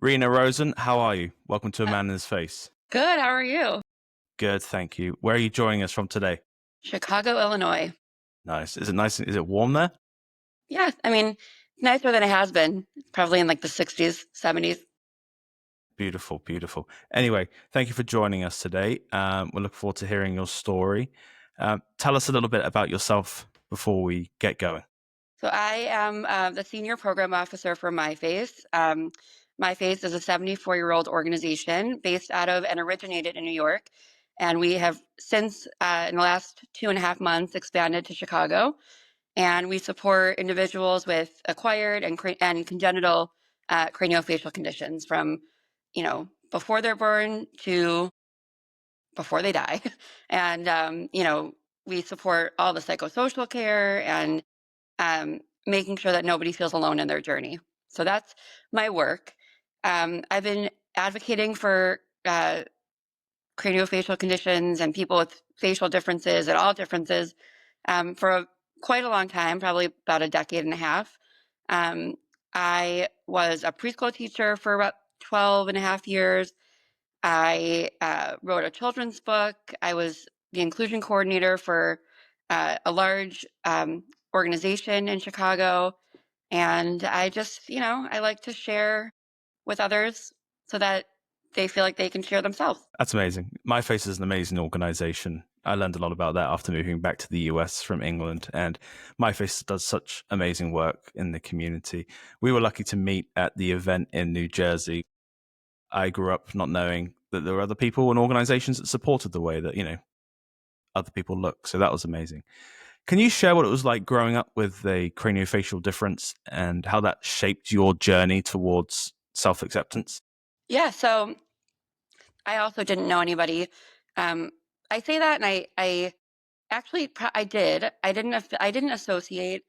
Rena Rosen, how are you? Welcome to A Uh, Man in His Face. Good. How are you? Good, thank you. Where are you joining us from today? Chicago, Illinois. Nice. Is it nice? Is it warm there? Yeah, I mean, nicer than it has been. Probably in like the 60s, 70s. Beautiful, beautiful. Anyway, thank you for joining us today. We look forward to hearing your story. Tell us a little bit about yourself before we get going. So I am the senior program officer for MyFACE. MyFACE is a 74-year-old organization based out of and originated in New York. And we have since, in the last 2.5 months, expanded to Chicago. And we support individuals with acquired and congenital craniofacial conditions from, before they're born to before they die. And, we support all the psychosocial care and making sure that nobody feels alone in their journey. So that's my work. I've been advocating for craniofacial conditions and people with facial differences and all differences quite a long time, probably about a decade and a half. Um, I was a preschool teacher for about 12 and a half years. I wrote a children's book. I was the inclusion coordinator for a large organization in Chicago. And I just, I like to share with others so that they feel like they can share themselves. That's amazing. MyFace is an amazing organization. I learned a lot about that after moving back to the US from England, and MyFace does such amazing work in the community. We were lucky to meet at the event in New Jersey. I grew up not knowing that there were other people and organizations that supported the way that, other people look. So that was amazing. Can you share what it was like growing up with a craniofacial difference and how that shaped your journey towards self acceptance? Yeah, so I also didn't know anybody. Um, I say that, and I actually I did. I didn't associate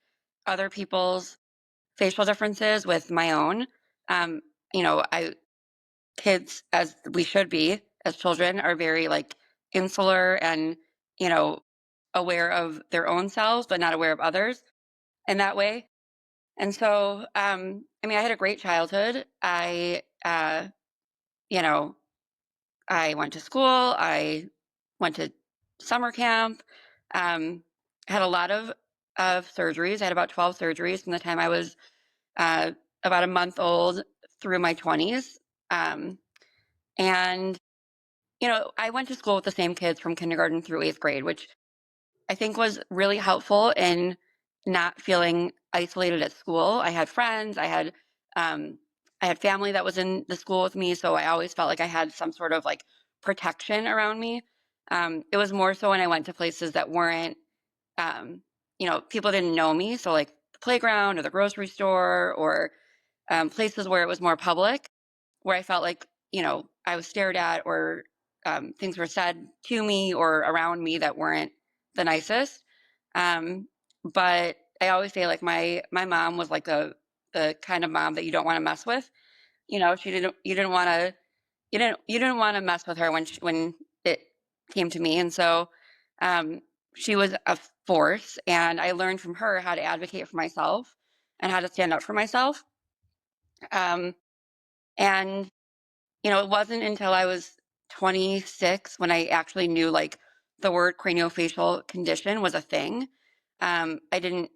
other people's facial differences with my own. Um, I kids, as we should be as children, are very like insular and you know aware of their own selves, but not aware of others in that way. And so, I mean, I had a great childhood. You know, I went to school. I went to summer camp. Had a lot of surgeries. I had about 12 surgeries from the time I was uh, about a month old through my 20s. Um, and I went to school with the same kids from kindergarten through 8th grade, which I think was really helpful in not feeling isolated at school. I had friends. Um, I had family that was in the school with me, so I always felt like I had some sort of like protection around me. It was more so when I went to places that weren't, people didn't know me. So like the playground or the grocery store or places where it was more public, where I felt like, I was stared at or things were said to me or around me that weren't the nicest. Um, but I always say like my mom was like the kind of mom that you don't want to mess with. She didn't you didn't want to you didn't want to mess with her when it came to me. And so she was a force, and I learned from her how to advocate for myself and how to stand up for myself. Um, and it wasn't until I was 26 when I actually knew like the word craniofacial condition was a thing. I didn't,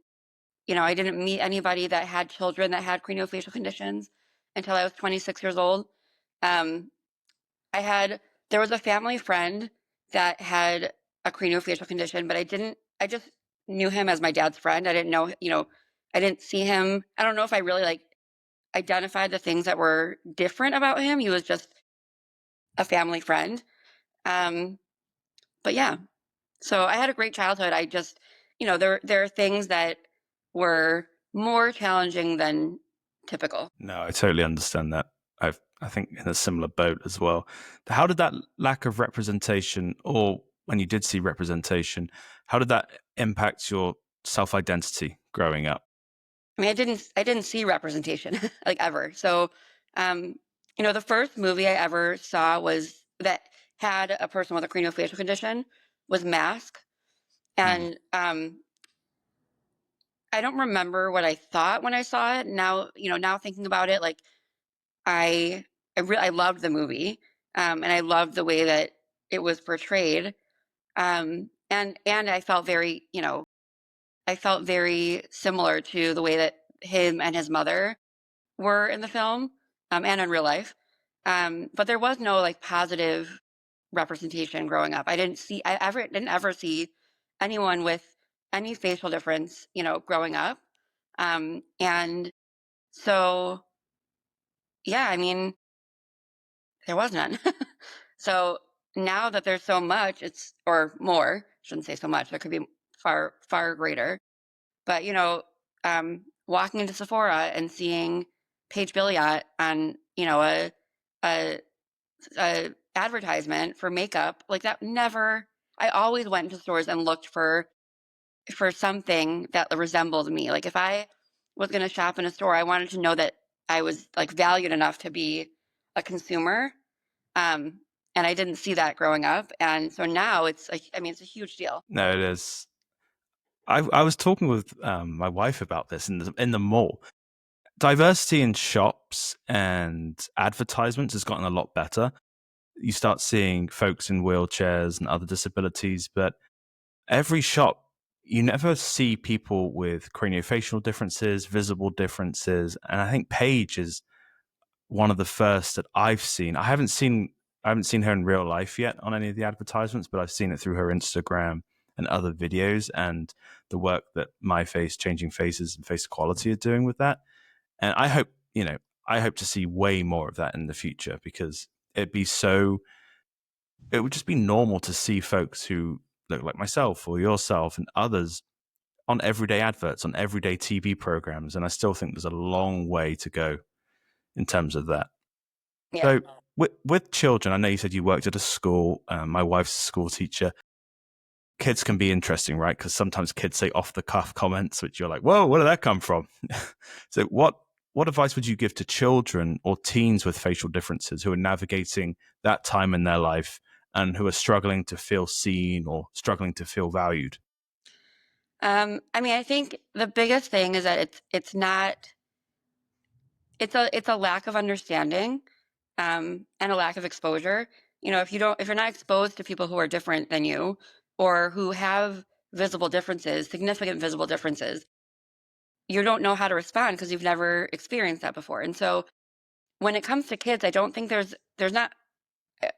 I didn't meet anybody that had children that had craniofacial conditions until I was 26 years old. Um, I had, there was a family friend that had a craniofacial condition, but I just knew him as my dad's friend. I didn't know, I didn't see him. I don't know if I really like identified the things that were different about him. He was just a family friend. Um, but yeah, so I had a great childhood. I just, there are things that were more challenging than typical. No, I totally understand that. I think in a similar boat as well. How did that lack of representation, or when you did see representation, how did that impact your self identity growing up? I mean, I didn't see representation like ever. So, um, the first movie I ever saw was that had a person with a craniofacial condition was Mask, Mm. and I don't remember what I thought when I saw it. Now, now thinking about it, like I loved the movie, and I loved the way that it was portrayed. And I felt very, I felt very similar to the way that him and his mother were in the film, and in real life. But there was no like positive representation growing up. I didn't ever see anyone with any facial difference, growing up. And so, yeah, I mean, there was none. So now that there's so much, or more, shouldn't say so much, there could be far, far greater. But, walking into Sephora and seeing Paige Billiot on, a, a advertisement for makeup, like that never, I always went into stores and looked for something that resembled me. Like if I was going to shop in a store, I wanted to know that I was like valued enough to be a consumer. Um, and I didn't see that growing up. And so now it's a huge deal. No, it is. I was talking with my wife about this in the mall. Diversity in shops and advertisements has gotten a lot better. You start seeing folks in wheelchairs and other disabilities, but every shop, you never see people with craniofacial differences, visible differences. And I think Paige is one of the first that I've seen. I haven't seen her in real life yet on any of the advertisements, but I've seen it through her Instagram and other videos and the work that MyFACE, Changing Faces, and Face Equality are doing with that. And I hope to see way more of that in the future because it would just be normal to see folks who look like myself or yourself and others on everyday adverts, on everyday TV programs. And I still think there's a long way to go in terms of that. Yeah. So, with children, I know you said you worked at a school. My wife's a school teacher. Kids can be interesting, right? Because sometimes kids say off the cuff comments, which you're like, "Whoa, where did that come from?" So, what advice would you give to children or teens with facial differences who are navigating that time in their life and who are struggling to feel seen or struggling to feel valued? I think the biggest thing is that it's not it's a lack of understanding, and a lack of exposure. If you're not exposed to people who are different than you or who have visible differences, significant visible differences, you don't know how to respond because you've never experienced that before. And so when it comes to kids, I don't think there's not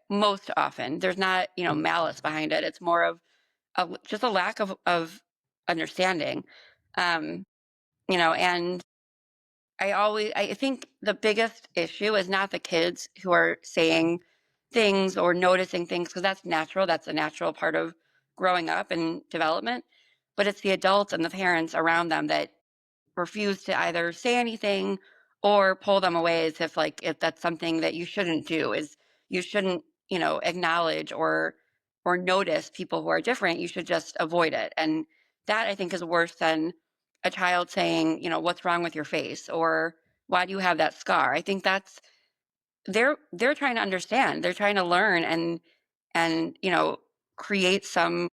most often there's not malice behind it. It's more of just a lack of understanding. Um, and I think the biggest issue is not the kids who are saying things or noticing things because that's natural. That's a natural part of growing up and development. But it's the adults and the parents around them that refuse to either say anything or pull them away as if that's something that you shouldn't do, is you shouldn't acknowledge or notice people who are different. You should just avoid it. And that, I think, is worse than a child saying, what's wrong with your face, or why do you have that scar. I think that's they're trying to understand, they're trying to learn, and create some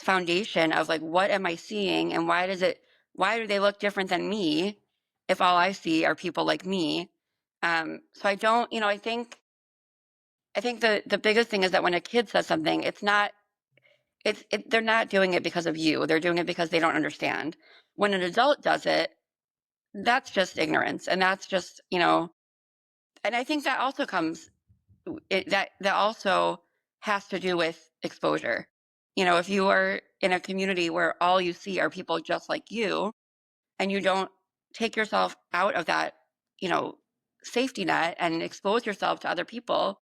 foundation of like, what am I seeing, and why do they look different than me if all I see are people like me. So I don't, I think the biggest thing is that when a kid says something, they're not doing it because of you, they're doing it because they don't understand. When an adult does it, that's just ignorance, and that's just, and I think that also that also has to do with exposure. If you are in a community where all you see are people just like you, and you don't take yourself out of that, you know, safety net and expose yourself to other people,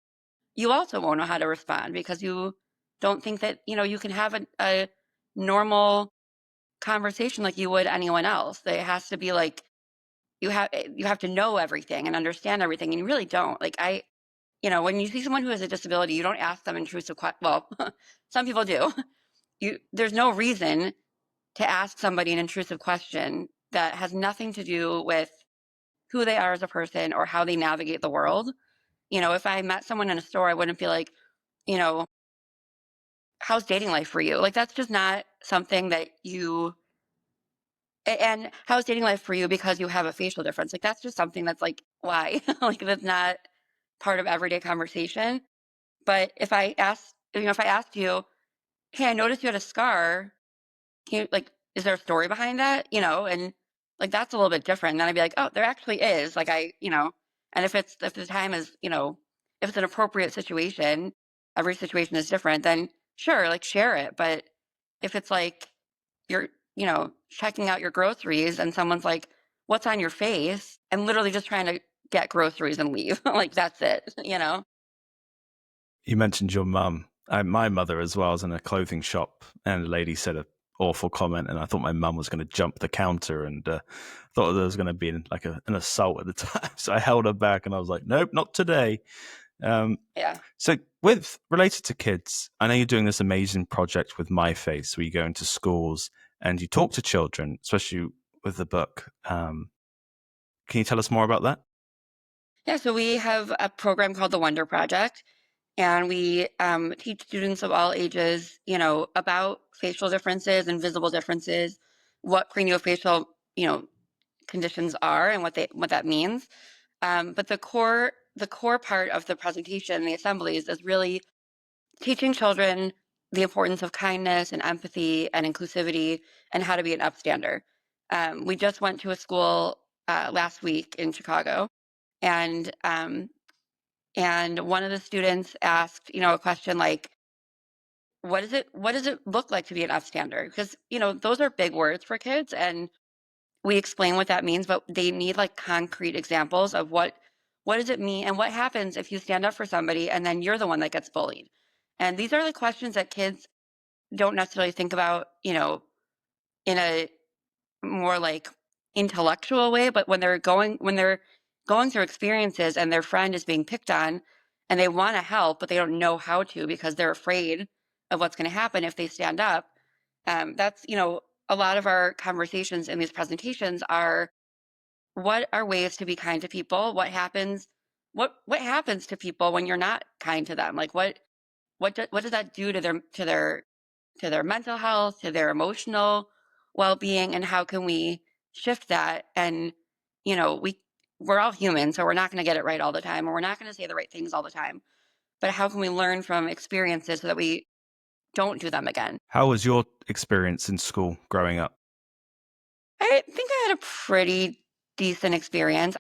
you also won't know how to respond because you don't think that, you can have a normal conversation like you would anyone else. It has to be like you have to know everything and understand everything, and you really don't. Like when you see someone who has a disability, you don't ask them intrusive questions. Well, some people do. There's no reason to ask somebody an intrusive question that has nothing to do with who they are as a person or how they navigate the world. If I met someone in a store, I wouldn't be like, you know, how's dating life for you? Like, that's just not something that you And how's dating life for you because you have a facial difference? Like, that's just something that's like, why? Like, that's not part of everyday conversation. But if I asked you, hey, I noticed you had a scar. Can you, like, is there a story behind that? And like, that's a little bit different. Then I'd be like, oh, there actually is. Like, and if the time is, if it's an appropriate situation, every situation is different, then sure, like, share it. But if it's like you're, checking out your groceries and someone's like, what's on your face? I'm literally just trying to get groceries and leave. Like, that's it. You mentioned your mum. My mother as well was in a clothing shop, and a lady said a awful comment, and I thought my mum was going to jump the counter, and thought there was going to be like an assault at the time. So I held her back, and I was like, "Nope, not today." Um, Yeah. so, with related to kids, I know you're doing this amazing project with MyFACE, where you go into schools and you talk to children, especially with the book. Can you tell us more about that? Yeah. So we have a program called the Wonder Project, and we teach students of all ages, about facial differences and visible differences, what craniofacial, conditions are, and what that means. But the core part of the presentation, the assemblies, is really teaching children the importance of kindness and empathy and inclusivity, and how to be an upstander. We just went to a school last week in Chicago, and one of the students asked, a question like, what does it look like to be an upstander? Because, those are big words for kids, and we explain what that means, but they need like concrete examples of what does it mean, and what happens if you stand up for somebody and then you're the one that gets bullied. And these are the questions that kids don't necessarily think about, in a more like intellectual way, but when they're going through experiences and their friend is being picked on, and they want to help but they don't know how to because they're afraid of what's going to happen if they stand up. That's, a lot of our conversations in these presentations are, what are ways to be kind to people? What happens to people when you're not kind to them? Like, what does that do to their mental health, to their emotional well-being, and how can we shift that? And, you know, we we're all human, so we're not going to get it right all the time, or we're not going to say the right things all the time. But how can we learn from experiences so that we don't do them again? How was your experience in school growing up? I think I had a pretty decent experience.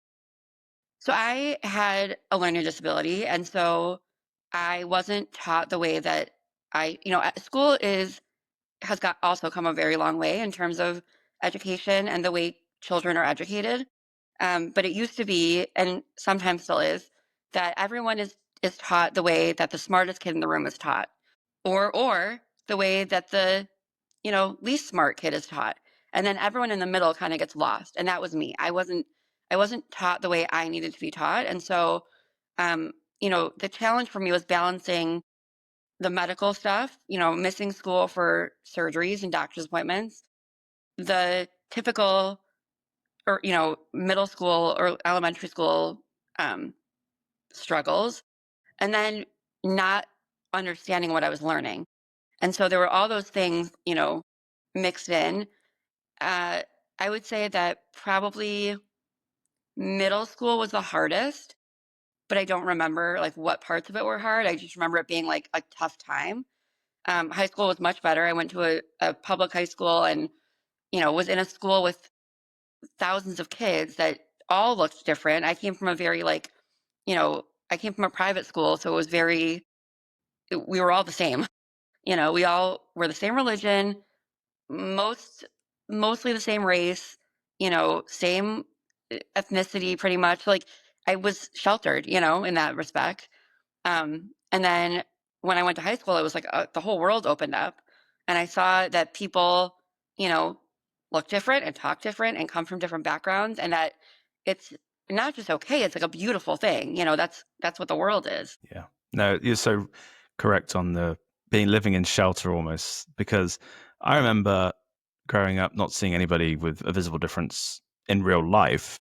So I had a learning disability, and so I wasn't taught the way that school is has got also come a very long way in terms of education and the way children are educated. But it used to be, and sometimes still is, that everyone is taught the way that the smartest kid in the room is taught, or the way that the least smart kid is taught, and then everyone in the middle kind of gets lost. And that was me. I wasn't taught the way I needed to be taught, and so the challenge for me was balancing the medical stuff, missing school for surgeries and doctor's appointments, the typical, or middle school or elementary school um, struggles, and then not understanding what I was learning. And so there were all those things, mixed in. uh, I would say that probably middle school was the hardest, but I don't remember like what parts of it were hard. I just remember it being like a tough time. High school was much better. I went to a public high school, and was in a school with thousands of kids that all looked different. I came from a very like, I came from a private school, so it was we were all the same. We all were the same religion, most mostly the same race, same ethnicity, pretty much. Like, I was sheltered, in that respect. And then when I went to high school, it was like the whole world opened up, and I saw that people, you know, look different and talk different and come from different backgrounds, and that it's not just okay; it's like a beautiful thing. That's what the world is. Yeah. No, you're so correct on the being living in shelter almost, because I remember growing up not seeing anybody with a visible difference in real life,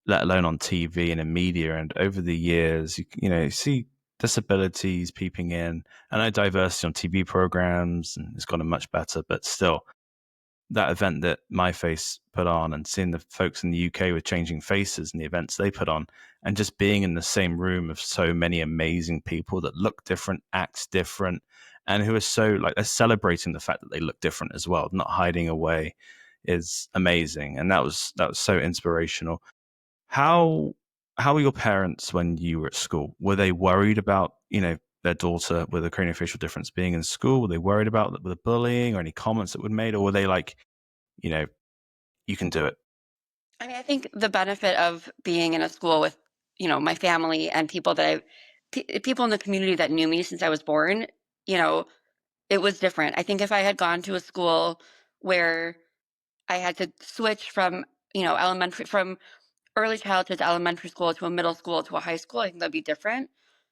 let alone on TV and in media. And over the years, you see disabilities peeping in. I know diversity on TV programs and it's gotten much better, but still, that event that MyFACE put on and seeing the folks in the UK with changing faces and the events they put on, and just being in the same room of so many amazing people that look different, act different, and who are so like they're celebrating the fact that they look different as well, not hiding away, is amazing. And that was so inspirational. How how were your parents when you were at school? Were they worried about, their daughter with a craniofacial difference being in school? Were they worried about the bullying or any comments that were made, or were they like, you know, you can do it? I mean, I think the benefit of being in a school with, my family and people that people in the community that knew me since I was born, you know, it was different. I think if I had gone to a school where I had to switch from, from early childhood to elementary school to a middle school to a high school, I think that'd be different.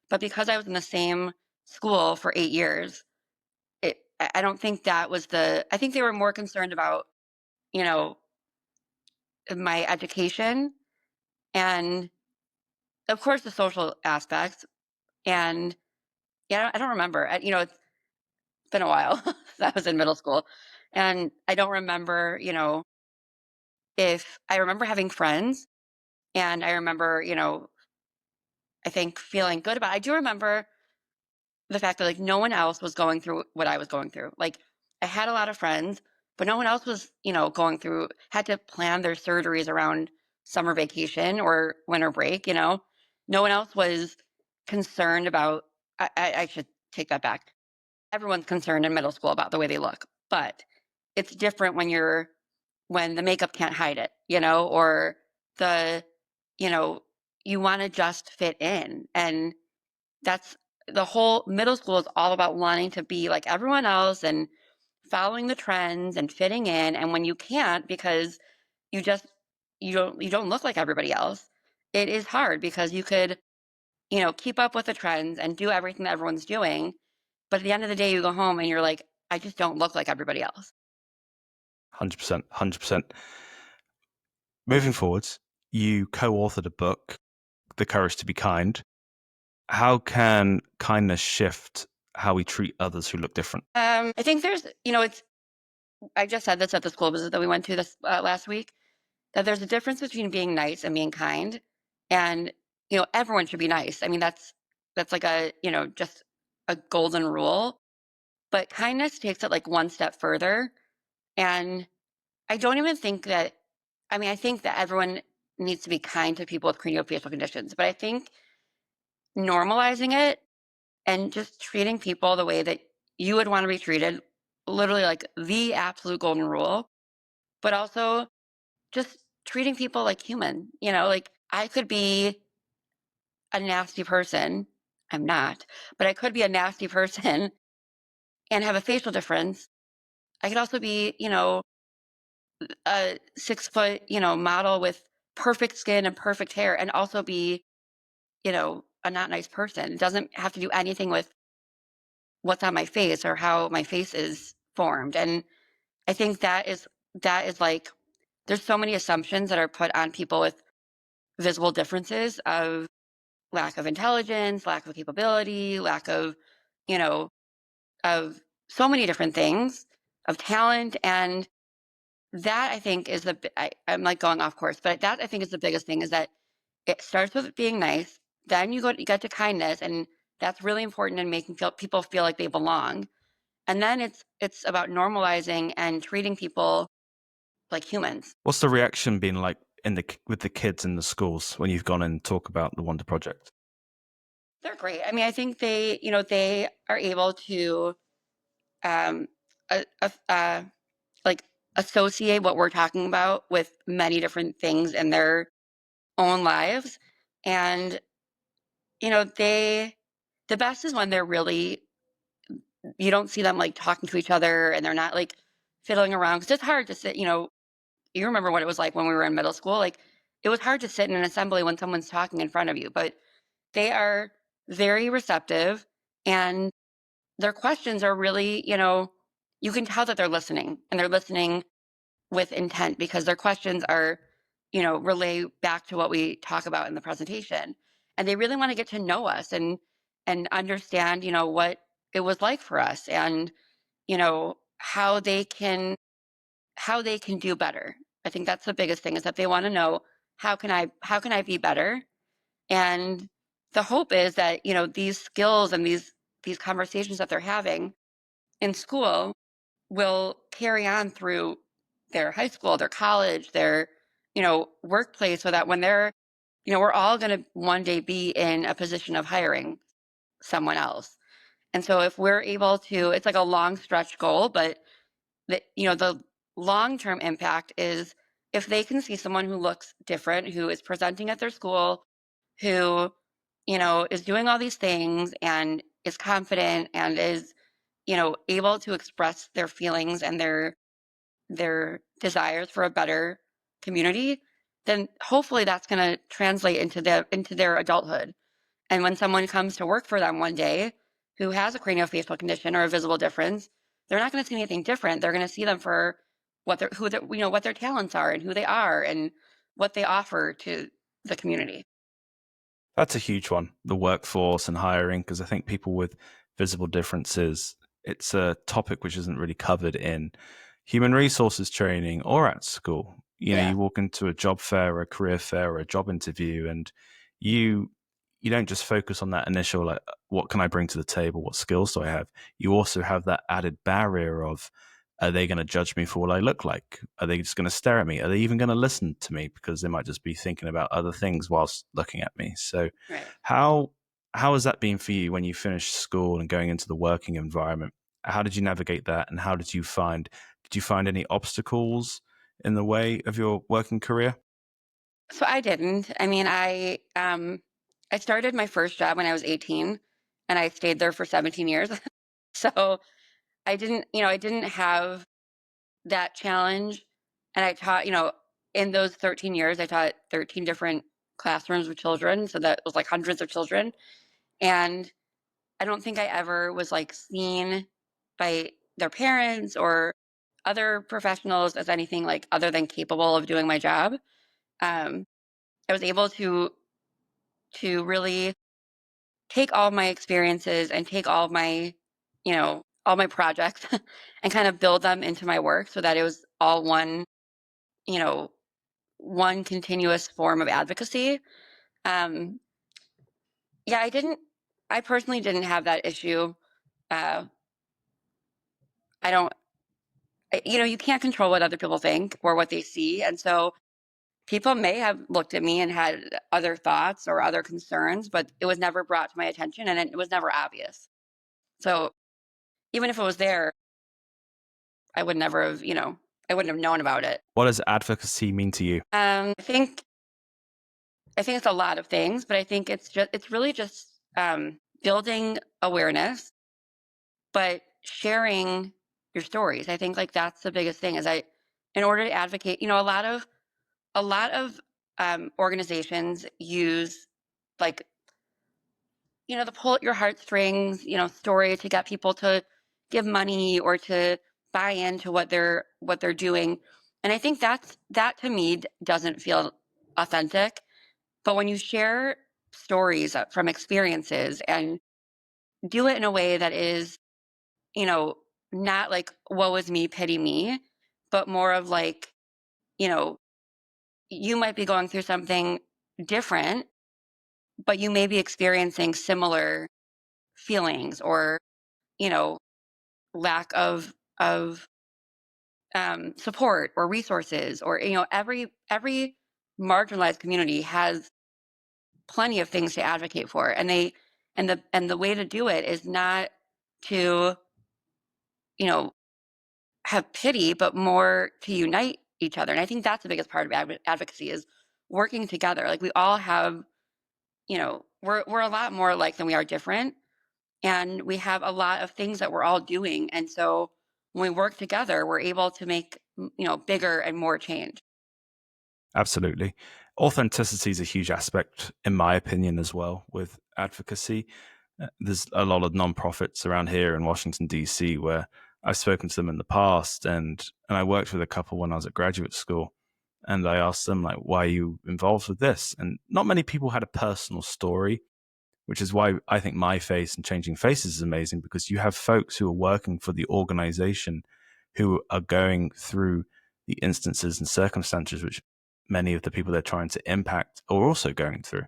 But because I was in the same school for 8 years, I don't think that was I think they were more concerned about, you know, my education and of course the social aspects. And yeah, I don't remember. It's been a while since I was in middle school. And I don't remember, if I remember having friends and I remember, I think feeling good about it. I do remember the fact that like no one else was going through what I was going through. Like I had a lot of friends, but no one else was, going through had to plan their surgeries around summer vacation or winter break, No one else was concerned about I should take that back. Everyone's concerned in middle school about the way they look, but it's different when the makeup can't hide it, or the you know, you want to just fit in. And that's the whole middle school is all about wanting to be like everyone else and following the trends and fitting in. And when you can't because you just you don't look like everybody else, it is hard because you could, keep up with the trends and do everything that everyone's doing. But at the end of the day, you go home and you're like, I just don't look like everybody else. 100%, 100%. Moving forwards, you co-authored a book, The Courage to Be Kind. How can kindness shift how we treat others who look different? I think there's, it's, I just said this at the school visit that we went to this last week, that there's a difference between being nice and being kind. And, everyone should be nice. I mean, that's like just a golden rule. But kindness takes it like one step further. And I don't even think that, I mean, I think that everyone needs to be kind to people with craniofacial conditions, but I think normalizing it and just treating people the way that you would want to be treated, literally like the absolute golden rule, but also just treating people like human, like I could be a nasty person. I'm not, but I could be a nasty person and have a facial difference. I could also be, a 6 foot, model with perfect skin and perfect hair and also be, a not nice person. It doesn't have to do anything with what's on my face or how my face is formed. And I think that is like there's so many assumptions that are put on people with visible differences of lack of intelligence, lack of capability, lack of, you know, of so many different things, of talent. And that I think is I'm like going off course, but that I think is the biggest thing is that it starts with being nice. Then you get to kindness, and that's really important in making people feel like they belong. And then it's about normalizing and treating people like humans. What's the reaction been like with the kids in the schools when you've gone and talk about the Wonder Project? They're great. I mean, I think they are able to um, uh, uh, uh, like associate what we're talking about with many different things in their own lives, and the best is when they're really you don't see them like talking to each other and they're not like fiddling around because it's hard to sit. You remember what it was like when we were in middle school, like it was hard to sit in an assembly when someone's talking in front of you, but they are very receptive and their questions are really, you can tell that they're listening and they're listening with intent because their questions are, relay back to what we talk about in the presentation. And they really want to get to know us and understand, what it was like for us and, how they can how they can do better. I think that's the biggest thing, is that they want to know, how can I be better? And the hope is that, these skills and these conversations that they're having in school will carry on through their high school, their college, their, workplace, so that when they're, we're all going to one day be in a position of hiring someone else. And so if we're able to, it's like a long stretch goal, but the long-term impact is, if they can see someone who looks different, who is presenting at their school, who, is doing all these things and is confident and is, able to express their feelings and their desires for a better community, then hopefully that's going to translate into their adulthood. And when someone comes to work for them one day who has a craniofacial condition or a visible difference, they're not going to see anything different. They're going to see them for what their talents are and who they are and what they offer to the community. That's a huge one, the workforce and hiring, because I think people with visible differences, it's a topic which isn't really covered in human resources training or at school. Yeah, You walk into a job fair or a career fair or a job interview, and you you don't just focus on that initial, like, what can I bring to the table? What skills do I have? You also have that added barrier of, are they going to judge me for what I look like? Are they just going to stare at me? Are they even going to listen to me? Because they might just be thinking about other things whilst looking at me. So right. how how has that been for you when you finished school and going into the working environment? How did you navigate that, and how did you find any obstacles in the way of your working career? So I didn't. I mean, I started my first job when I was 18, and I stayed there for 17 years. So I didn't have that challenge. And I taught, in those 13 years, I taught 13 different classrooms with children. So that was like hundreds of children. And I don't think I ever was like seen by their parents or other professionals as anything like other than capable of doing my job. Um, I was able to really take all my experiences and take all my projects and kind of build them into my work, so that it was all you know, one continuous form of advocacy. Um, yeah, I personally didn't have that issue. Uh, I don't, you can't control what other people think or what they see. And so people may have looked at me and had other thoughts or other concerns, but it was never brought to my attention and it was never obvious. So even if it was there, I would never have, I wouldn't have known about it. What does advocacy mean to you? I think it's a lot of things, but I think it's really just building awareness, but sharing your stories. I think like that's the biggest thing. In order to advocate, a lot of organizations use like the pull at your heartstrings, story to get people to give money or to buy into what they're doing. And I think that to me doesn't feel authentic. But when you share stories from experiences and do it in a way that is, you know, not like woe is me, pity me, but more of like, you know, you might be going through something different, but you may be experiencing similar feelings or, you know, lack of support or resources, or every marginalized community has plenty of things to advocate for, and the way to do it is not to you know have pity, but more to unite each other. And I think that's the biggest part of advocacy, is working together. Like we all have, we're a lot more alike than we are different, and we have a lot of things that we're all doing. And so when we work together, we're able to make bigger and more change. Absolutely. Authenticity is a huge aspect, in my opinion, as well, with advocacy. There's a lot of nonprofits around here in Washington, D.C., where I've spoken to them in the past, and I worked with a couple when I was at graduate school. And I asked them, like, why are you involved with this? And not many people had a personal story, which is why I think MyFACE and Changing Faces is amazing, because you have folks who are working for the organization who are going through the instances and circumstances which many of the people they're trying to impact are also going through.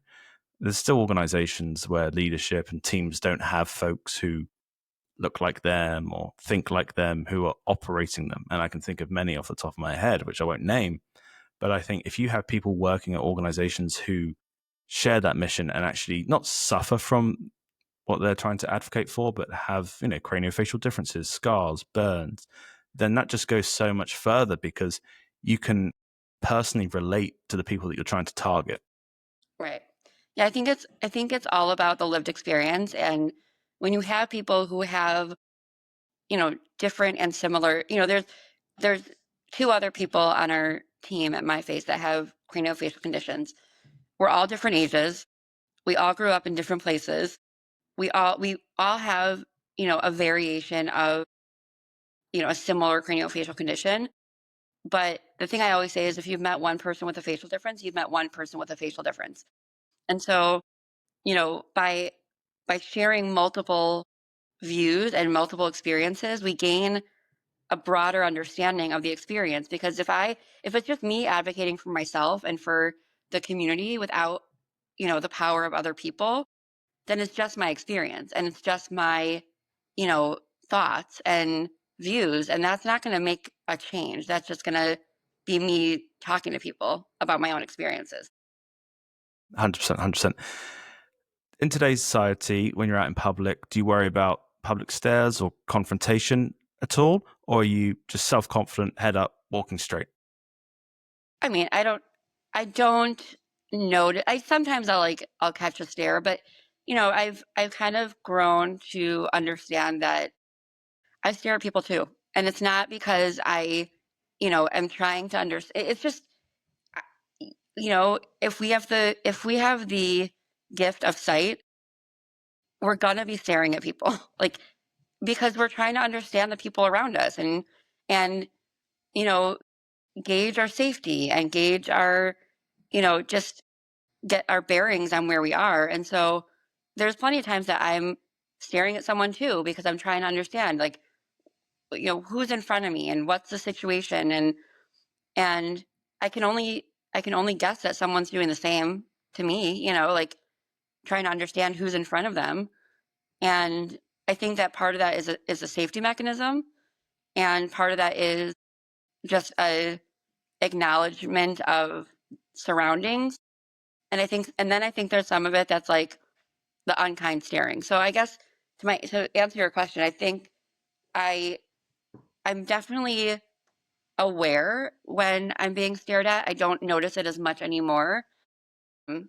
There's still organizations where leadership and teams don't have folks who look like them or think like them who are operating them. And I can think of many off the top of my head, which I won't name. But I think if you have people working at organizations who share that mission and actually not suffer from what they're trying to advocate for, but have, craniofacial differences, scars, burns, then that just goes so much further because you can personally relate to the people that you're trying to target. Right. Yeah, I think it's all about the lived experience. And when you have people who have, different and similar, there's two other people on our team at MyFACE that have craniofacial conditions. We're all different ages. We all grew up in different places. We all have, a variation of, a similar craniofacial condition. But the thing I always say is if you've met one person with a facial difference, you've met one person with a facial difference. And so, by sharing multiple views and multiple experiences, we gain a broader understanding of the experience. Because if it's just me advocating for myself and for the community without, the power of other people, then it's just my experience and it's just my, you know, thoughts and views. And that's not going to make a change. That's just going to be me talking to people about my own experiences. 100%, 100%. In today's society, when you're out in public, do you worry about public stares or confrontation at all? Or are you just self confident, head up, walking straight? I mean, I don't notice. Sometimes I'll catch a stare, but I've kind of grown to understand that I stare at people too. And it's not because am trying to understand. It's just, if we have the gift of sight, we're gonna be staring at people, like, because we're trying to understand the people around us and you know gauge our safety and gauge our, just get our bearings on where we are. And so there's plenty of times that I'm staring at someone too because I'm trying to understand, like, who's in front of me and what's the situation. And I can only guess that someone's doing the same to me, like, trying to understand who's in front of them. And I think that part of that is a safety mechanism, and part of that is just a acknowledgement of surroundings. And then I think there's some of it that's like the unkind staring. So I guess to answer your question, I think I I'm definitely aware when I'm being stared at. I don't notice it as much anymore. Mm,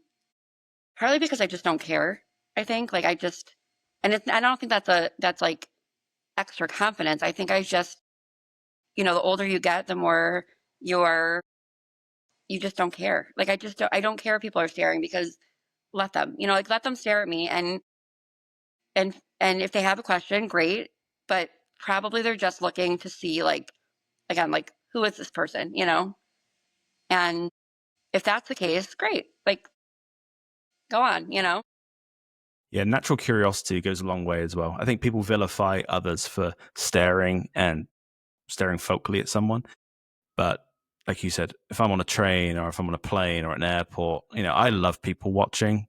Partly because I just don't care. I think, like, I don't think that's like extra confidence. I think I just, the older you get, the more you're you just don't care. Like, I don't care if people are staring, because let them, like, let them stare at me. And if they have a question, great. But probably they're just looking to see, like, again, like, who is this person? And if that's the case, great. Like, go on. Yeah, natural curiosity goes a long way as well. I think people vilify others for staring and staring focally at someone. But like you said, if I'm on a train or if I'm on a plane or an airport, I love people watching,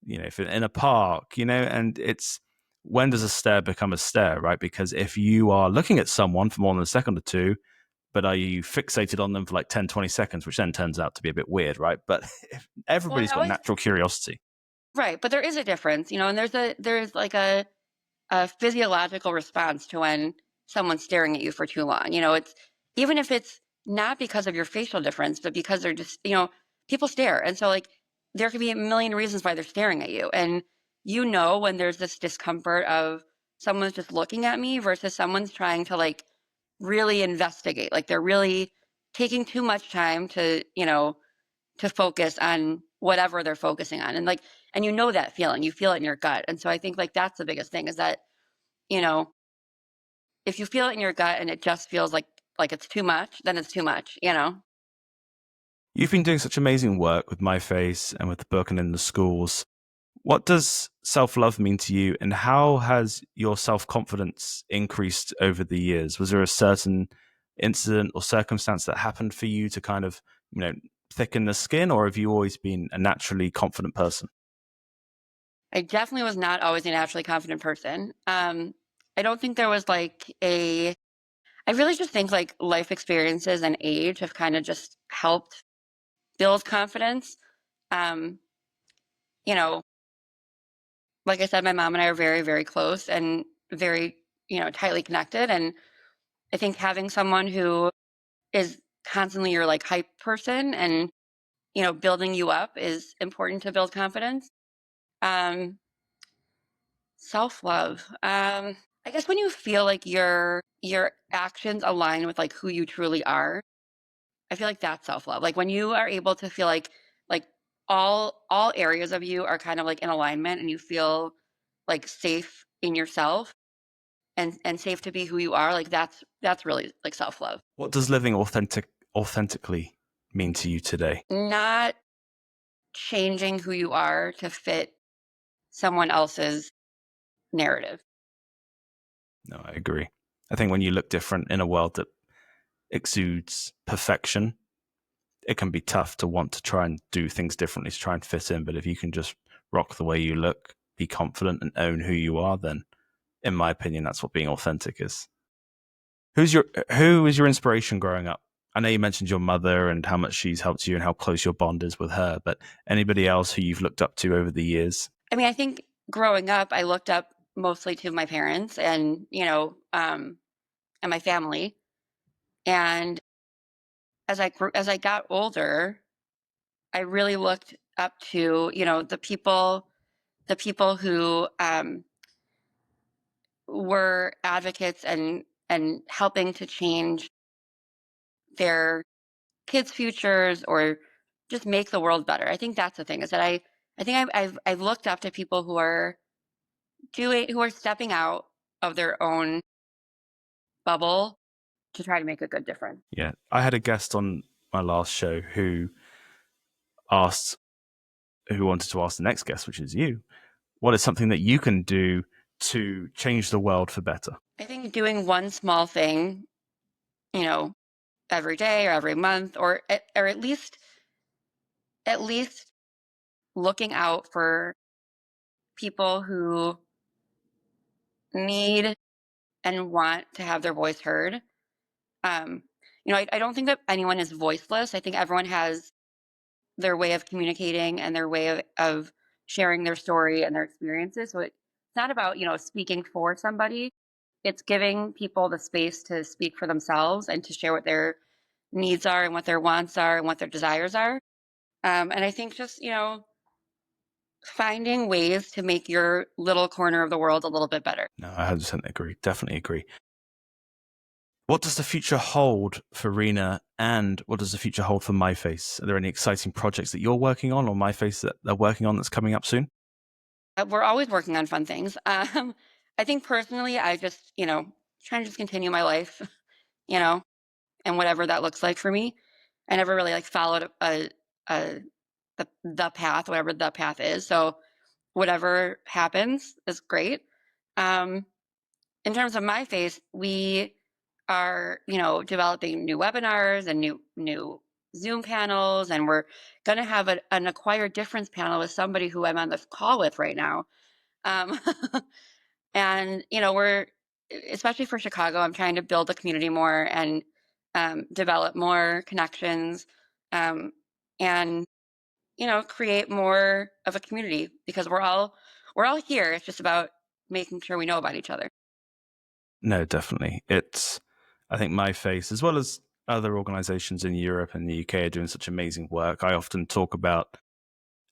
if you're in a park, and it's when does a stare become a stare, right? Because if you are looking at someone for more than a second or two, but are you fixated on them for like 10, 20 seconds, which then turns out to be a bit weird, right? But if Well, everybody's got natural curiosity. right, but there is a difference, and there's like a physiological response to when someone's staring at you for too long. It's, even if it's not because of your facial difference, but because they're just, people stare. And so, like, there could be a million reasons why they're staring at you. And when there's this discomfort of someone's just looking at me versus someone's trying to, like, really investigate. Like, they're really taking too much time to focus on whatever they're focusing on. And, like, and that feeling, you feel it in your gut. And so I think, like, that's the biggest thing, is that, you know, if you feel it in your gut and it just feels like it's too much, then it's too much. You've been doing such amazing work with MyFace and with the book and in the schools. What does self love mean to you, and how has your self confidence increased over the years? Was there a certain incident or circumstance that happened for you to kind of, thicken the skin, or have you always been a naturally confident person? I definitely was not always a naturally confident person. I don't think there was like a I really just think like life experiences and age have kind of just helped build confidence. Um, you know, like I said, my mom and I are very, very close and very, tightly connected. And I think having someone who is constantly your like hype person and, building you up is important to build confidence. Um, Self-love. I guess when you feel like your actions align with like who you truly are, I feel like that's self-love. Like when you are able to feel like all areas of you are kind of like in alignment and you feel like safe in yourself and safe to be who you are, like that's really like self-love. What does living authentically mean to you today? Not changing who you are to fit someone else's narrative. No, I agree. I think when you look different in a world that exudes perfection, it can be tough to want to try and do things differently to try and fit in. But if you can just rock the way you look, be confident, and own who you are, then, in my opinion, that's what being authentic is. Who is your inspiration growing up? I know you mentioned your mother and how much she's helped you and how close your bond is with her, but anybody else who you've looked up to over the years? I mean, I think growing up, I looked up mostly to my parents and, and my family. And as I got older, I really looked up to, the people who were advocates and helping to change their kids' futures or just make the world better. I think that's the thing is that I think I've looked up to people who are stepping out of their own bubble to try to make a good difference. Yeah. I had a guest on my last show asked, who wanted to ask the next guest, which is you, what is something that you can do to change the world for better? I think doing one small thing, you know, every day or every month, or at least looking out for people who need and want to have their voice heard. Um, I don't think that anyone is voiceless. I think everyone has their way of communicating and their way of sharing their story and their experiences. So it's not about, speaking for somebody. It's giving people the space to speak for themselves and to share what their needs are and what their wants are and what their desires are. And I think just, finding ways to make your little corner of the world a little bit better. No, I 100% agree. Definitely agree. What does the future hold for Rena, and what does the future hold for MyFACE? Are there any exciting projects that you're working on or MyFACE that they're working on that's coming up soon? We're always working on fun things. I think personally, I just, trying to just continue my life, you know, and whatever that looks like for me. I never really like followed a the path, whatever the path is. So whatever happens is great. Um, in terms of my face, we are, developing new webinars and new Zoom panels, and we're going to have an acquired difference panel with somebody who I'm on the call with right now. Um, and we're especially for Chicago. I'm trying to build the community more and develop more connections, um, and create more of a community because we're all here. It's just about making sure we know about each other. No, definitely. I think MyFACE, as well as other organizations in Europe and the UK, are doing such amazing work. I often talk about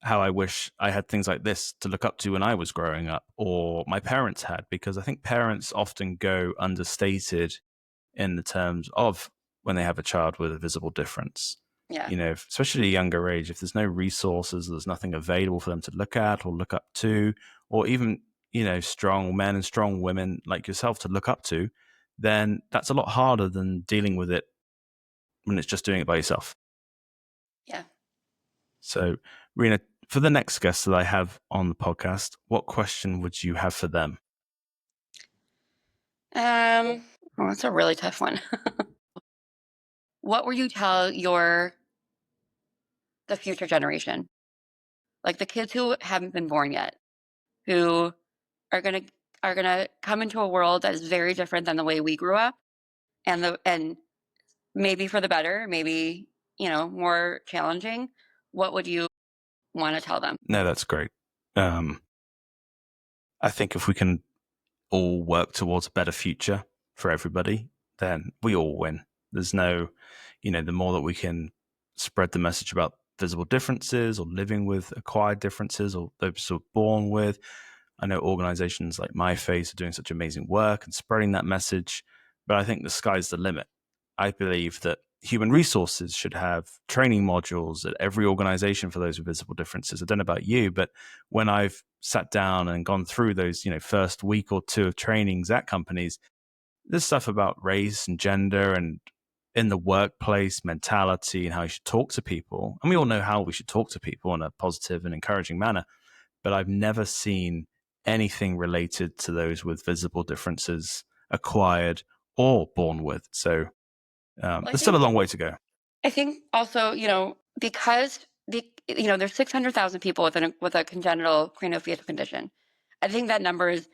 how I wish I had things like this to look up to when I was growing up, or my parents had, because I think parents often go understated in the terms of when they have a child with a visible difference. Yeah, Especially at a younger age, if there's no resources, there's nothing available for them to look at or look up to, or even, strong men and strong women like yourself to look up to, then that's a lot harder than dealing with it when it's just doing it by yourself. yeah. So, Rena, for the next guest that I have on the podcast, what question would you have for them? Oh, that's a really tough one. what would you tell the future generation? Like the kids who haven't been born yet, who are gonna are gonna come into a world that is very different than the way we grew up, and maybe for the better, maybe, more challenging. What would you want to tell them? No, that's great. Um, I think if we can all work towards a better future for everybody, then we all win. There's no, the more that we can spread the message about visible differences or living with acquired differences or those who are born with. I know organizations like MyFACE are doing such amazing work and spreading that message, but I think the sky's the limit. I believe that human resources should have training modules at every organization for those with visible differences. I don't know about you, but when I've sat down and gone through those, first week or two of trainings at companies, there's stuff about race and gender and in the workplace mentality and how you should talk to people. And we all know how we should talk to people in a positive and encouraging manner. But I've never seen anything related to those with visible differences acquired or born with. So Well, there's still a long way to go. I think also, because there's 600,000 people with a congenital craniofacial condition. I think that number is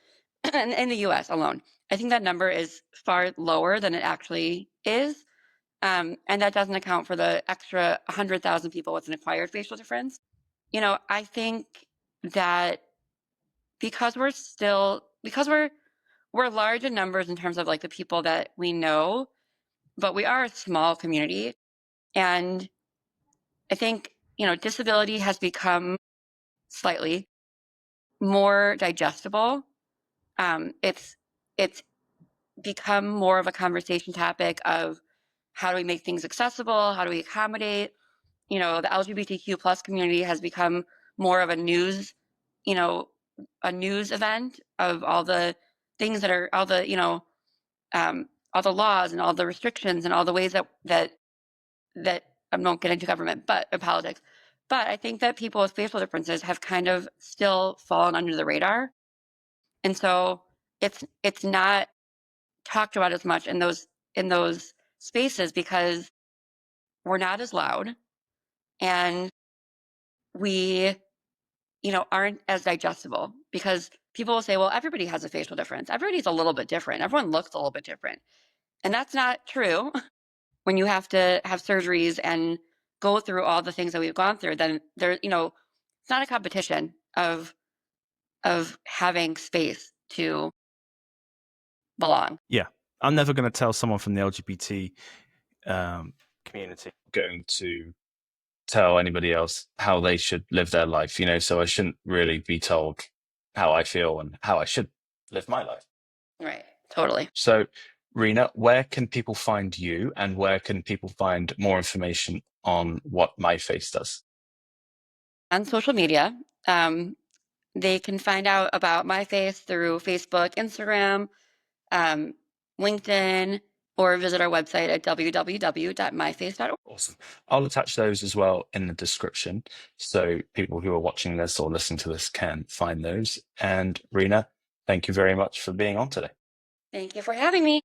in the U.S. alone. I think that number is far lower than it actually is, and that doesn't account for the extra 100,000 people with an acquired facial difference. I think that because we're large in numbers in terms of like the people that we know, but we are a small community, and I think, disability has become slightly more digestible. It's become more of a conversation topic of how do we make things accessible? How do we accommodate? The LGBTQ plus community has become more of you know, a news event of all the things that are all the laws and all the restrictions and all the ways that I won't get into government, but politics. But I think that people with facial differences have kind of still fallen under the radar, and so it's not talked about as much in those spaces because we're not as loud, and we aren't as digestible because people will say, well, everybody has a facial difference, everybody's a little bit different, everyone looks a little bit different, and that's not true. When you have to have surgeries and go through all the things that we've gone through, then it's not a competition of having space to belong. Yeah. I'm never going to tell someone from the LGBT community going to tell anybody else how they should live their life, so I shouldn't really be told how I feel and how I should live my life. Right. Totally. So, Rena, where can people find you and where can people find more information on what MyFace does? On social media, they can find out about MyFace through Facebook, Instagram, um, LinkedIn, or visit our website at www.myface.org. Awesome. I'll attach those as well in the description so people who are watching this or listening to this can find those. And Rena, thank you very much for being on today. Thank you for having me.